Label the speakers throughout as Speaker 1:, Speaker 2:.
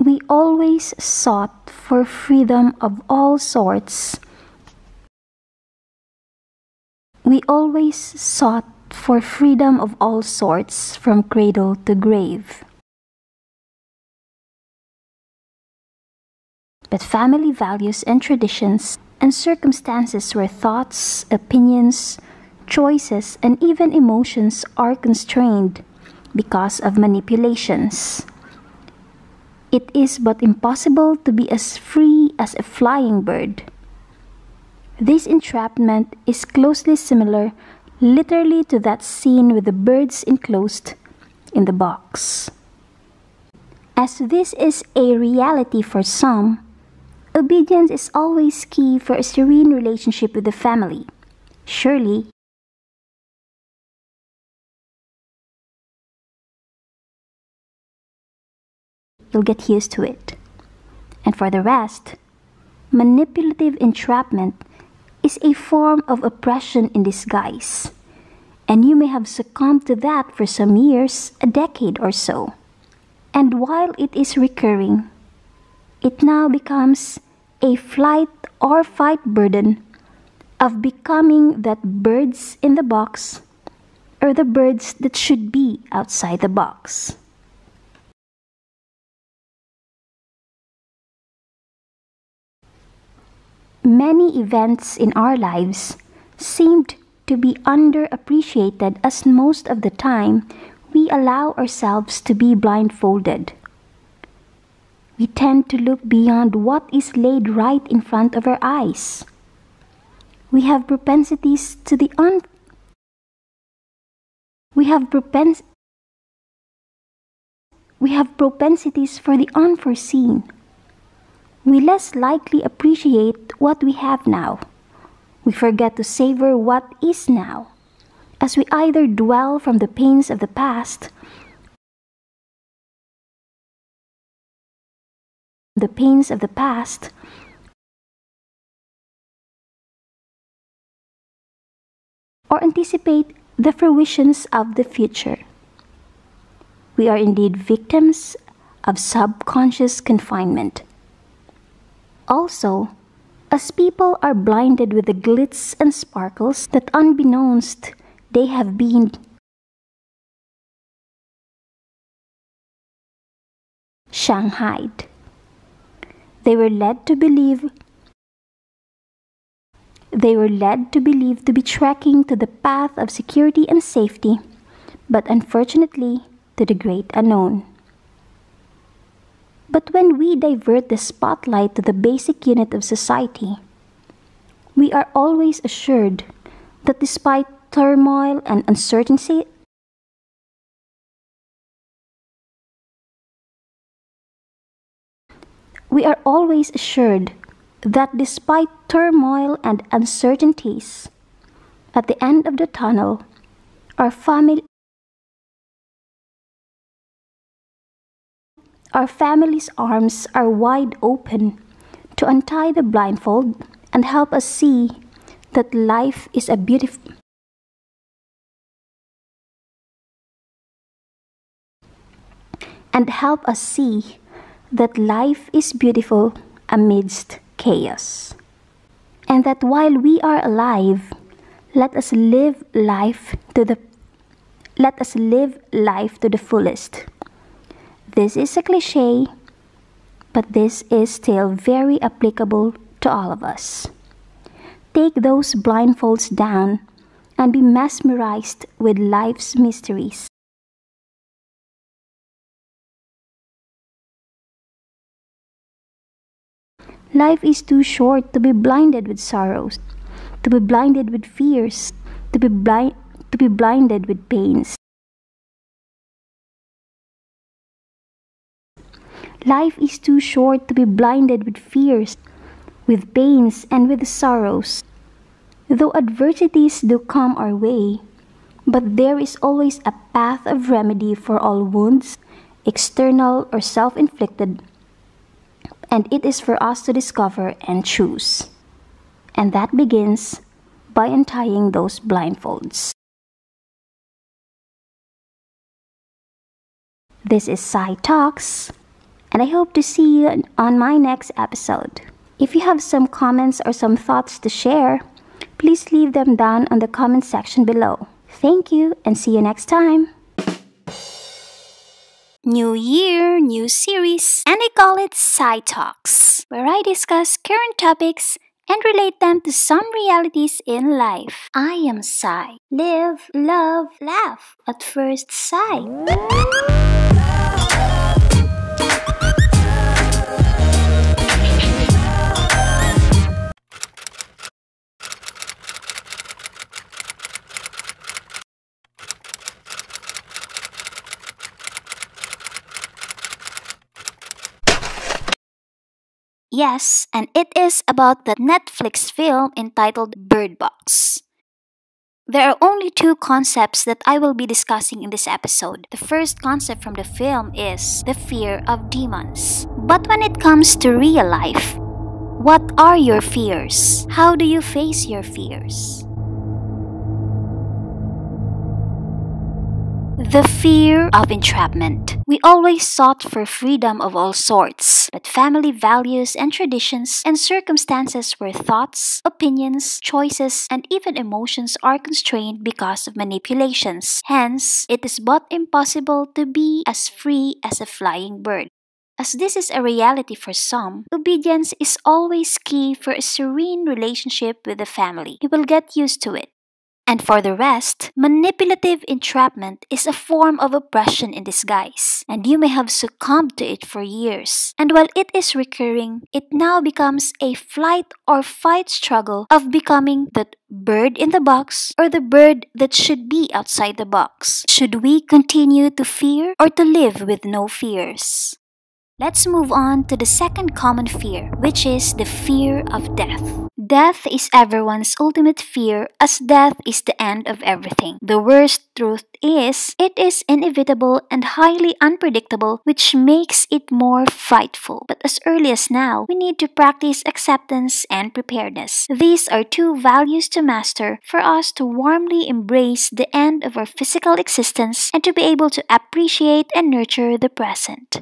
Speaker 1: We always sought for freedom of all sorts. We always sought for freedom of all sorts from cradle to grave. But family values and traditions and circumstances where thoughts, opinions, choices, and even emotions are constrained because of manipulations. It is but impossible to be as free as a flying bird. This entrapment is closely similar, literally, to that scene with the birds enclosed in the box. As this is a reality for some, obedience is always key for a serene relationship with the family. Surely, you'll get used to it. And for the rest, manipulative entrapment is a form of oppression in disguise, and you may have succumbed to that for some years, a decade or so. And while it is recurring, it now becomes a flight or fight burden of becoming that birds in the box, or the birds that should be outside the box. Many events in our lives seemed to be underappreciated, as most of the time we allow ourselves to be blindfolded. We tend to look beyond what is laid right in front of our eyes. We have propensities to the we have propensities for the unforeseen. We less likely appreciate what we have now. We forget to savor what is now, as we either dwell from the pains of the past, or anticipate the fruitions of the future. We are indeed victims of subconscious confinement. Also, as people are blinded with the glitz and sparkles that unbeknownst they have been shanghaied. They were led to believe to be trekking to the path of security and safety, but unfortunately to the great unknown. But when we divert the spotlight to the basic unit of society, we are always assured that despite turmoil and uncertainty, at the end of the tunnel, our family's arms are wide open to untie the blindfold and help us see that life is beautiful amidst chaos. And that while we are alive, let us live life to the let us live life to the fullest. This is a cliche, but this is still very applicable to all of us. Take those blindfolds down and be mesmerized with life's mysteries. Life is too short to be blinded with sorrows, to be blinded with fears, to be blinded with pains. Life is too short to be blinded with fears, with pains, and with sorrows. Though adversities do come our way, but there is always a path of remedy for all wounds, external or self-inflicted, and it is for us to discover and choose. And that begins by untying those blindfolds. This is SIGH Talks, and I hope to see you on my next episode. If you have some comments or some thoughts to share, please leave them down on the comment section below. Thank you, and see you next time. New year, new series, and I call it SIGH Talks, where I discuss current topics and relate them to some realities in life. I am SIGH. Live, love, laugh at first sight. Yes, and it is about the Netflix film entitled Bird Box. There are only two concepts that I will be discussing in this episode. The first concept from the film is the fear of demons. But when it comes to real life, what are your fears? How do you face your fears? The fear of entrapment. We always sought for freedom of all sorts, but family values and traditions and circumstances where thoughts, opinions, choices, and even emotions are constrained because of manipulations. Hence, it is but impossible to be as free as a flying bird. As this is a reality for some, obedience is always key for a serene relationship with the family. You will get used to it. And for the rest, manipulative entrapment is a form of oppression in disguise, and you may have succumbed to it for years. And while it is recurring, it now becomes a flight or fight struggle of becoming the bird in the box or the bird that should be outside the box. Should we continue to fear or to live with no fears? Let's move on to the second common fear, which is the fear of death. Death is everyone's ultimate fear, as death is the end of everything. The worst truth is, it is inevitable and highly unpredictable, which makes it more frightful. But as early as now, we need to practice acceptance and preparedness. These are two values to master for us to warmly embrace the end of our physical existence and to be able to appreciate and nurture the present.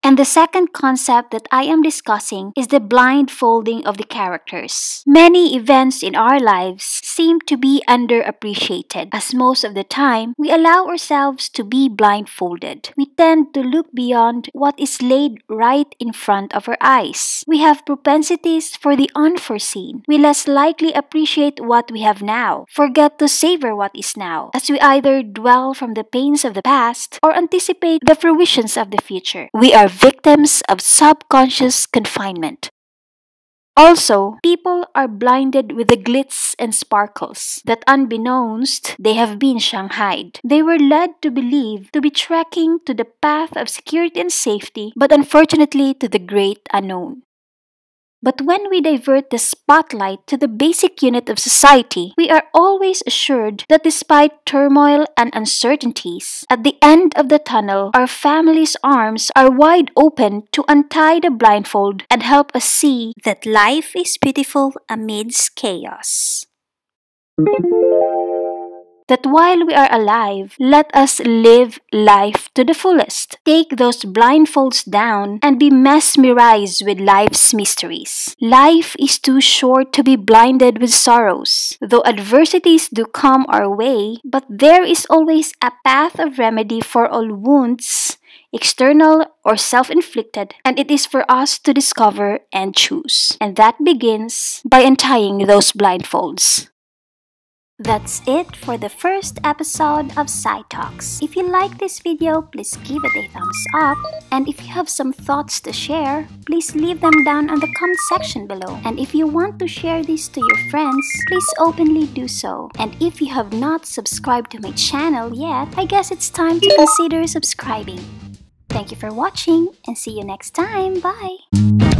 Speaker 1: And the second concept that I am discussing is the blindfolding of the characters. Many events in our lives seem to be underappreciated, as most of the time, we allow ourselves to be blindfolded. We tend to look beyond what is laid right in front of our eyes. We have propensities for the unforeseen. We less likely appreciate what we have now, forget to savor what is now, as we either dwell from the pains of the past or anticipate the fruitions of the future. We are victims of subconscious confinement. Also, people are blinded with the glitz and sparkles that unbeknownst they have been shanghaied. They were led to believe to be trekking to the path of security and safety, but unfortunately to the great unknown. But when we divert the spotlight to the basic unit of society, we are always assured that despite turmoil and uncertainties, at the end of the tunnel, our family's arms are wide open to untie the blindfold and help us see that life is beautiful amidst chaos. that while we are alive, let us live life to the fullest. Take those blindfolds down and be mesmerized with life's mysteries. Life is too short to be blinded with sorrows. Though adversities do come our way, but there is always a path of remedy for all wounds, external or self-inflicted, and it is for us to discover and choose. And that begins by untying those blindfolds. That's it for the first episode of SIGH Talks. If you like this video, please give it a thumbs up. And if you have some thoughts to share, please leave them down on the comment section below. And if you want to share this to your friends, please openly do so. And if you have not subscribed to my channel yet, I guess it's time to consider subscribing. Thank you for watching and see you next time. Bye!